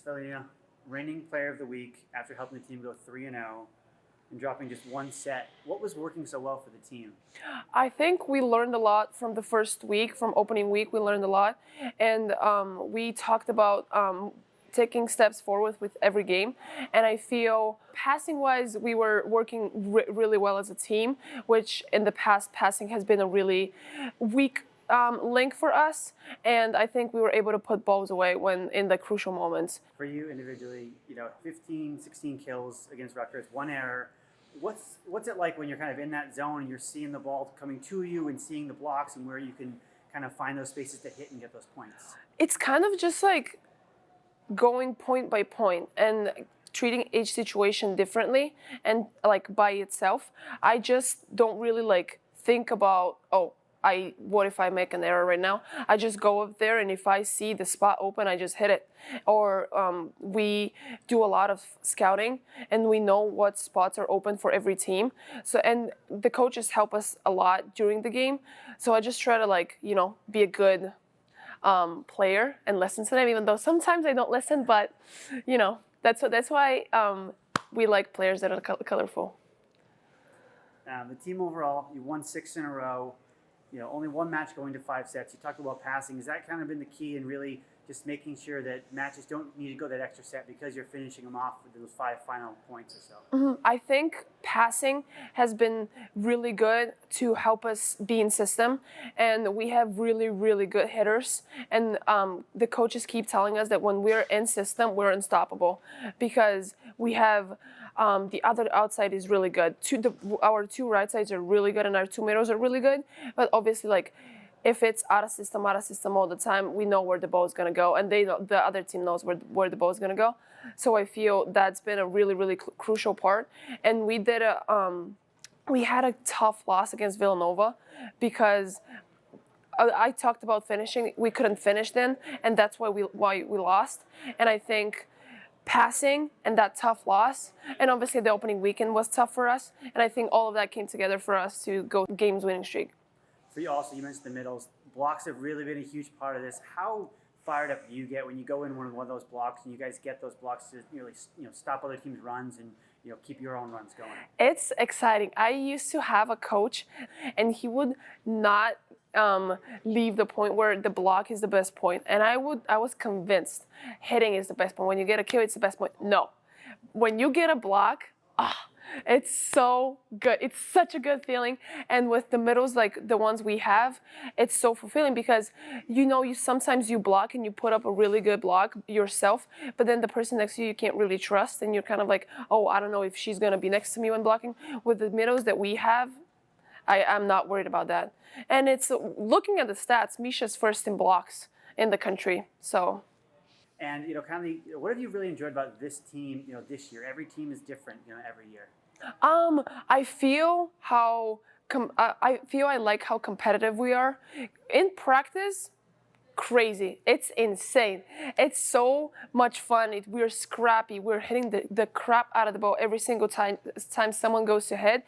Tsvetelina, reigning player of the week after helping the team go 3-0 and dropping just one set. What was working so well for the team? I think we learned a lot from the first week, from opening week. We learned a lot, and we talked about taking steps forward with every game. And I feel passing-wise, we were working really well as a team, which in the past, passing has been a really weak link for us, and I think we were able to put balls away when in the crucial moments. For you individually, 15, 16 kills against Rutgers, one error. What's it like when you're kind of in that zone and you're seeing the ball coming to you and seeing the blocks and where you can kind of find those spaces to hit and get those points? It's kind of just like going point by point and treating each situation differently and like by itself. I just don't really like think about, what if I make an error right now? I just go up there, and if I see the spot open, I just hit it. Or we do a lot of scouting, and we know what spots are open for every team. So, and the coaches help us a lot during the game. So I just try to be a good player and listen to them, even though sometimes I don't listen. But that's why we like players that are colorful. The team overall, you won 6 in a row. Only one match going to 5 sets. You talked about passing. Has that kind of been the key in really just making sure that matches don't need to go that extra set because you're finishing them off with those 5 final points or so? Mm-hmm. I think passing has been really good to help us be in system, and we have really, really good hitters. And the coaches keep telling us that when we're in system, we're unstoppable because we have the other outside is really good. Our 2 right sides are really good, and our 2 middles are really good. But obviously, if it's out of system all the time, we know where the ball is going to go, and the other team knows where the ball is going to go. So I feel that's been a really, really crucial part. And we had a tough loss against Villanova because I talked about finishing. We couldn't finish then, and that's why we lost. And I think passing and that tough loss, and obviously the opening weekend was tough for us, and I think all of that came together for us to go games winning streak. For you also, you mentioned the middles. Blocks have really been a huge part of this. How fired up do you get when you go in one of those blocks and you guys get those blocks to really stop other teams' runs and keep your own runs going? It's exciting. I used to have a coach, and he would not leave the point where the block is the best point. And I was convinced hitting is the best point. When you get a kill, it's the best point. No. When you get a block, it's so good. It's such a good feeling. And with the middles, like the ones we have, it's so fulfilling because you sometimes you block and you put up a really good block yourself, but then the person next to you can't really trust, and you're kind of like, I don't know if she's gonna be next to me when blocking. With the middles that we have, I'm not worried about that. And it's looking at the stats, Misha's first in blocks in the country. So. And what have you really enjoyed about this team? This year, every team is different. Every year. I feel I like how competitive we are in practice. Crazy. It's insane. It's so much fun. We're scrappy. We're hitting the crap out of the ball every single time someone goes to hit.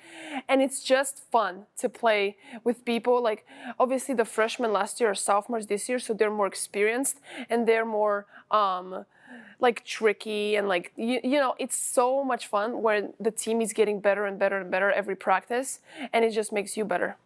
And it's just fun to play with people. Like, obviously the freshmen last year are sophomores this year, so they're more experienced and they're more tricky and it's so much fun where the team is getting better and better and better every practice, and it just makes you better.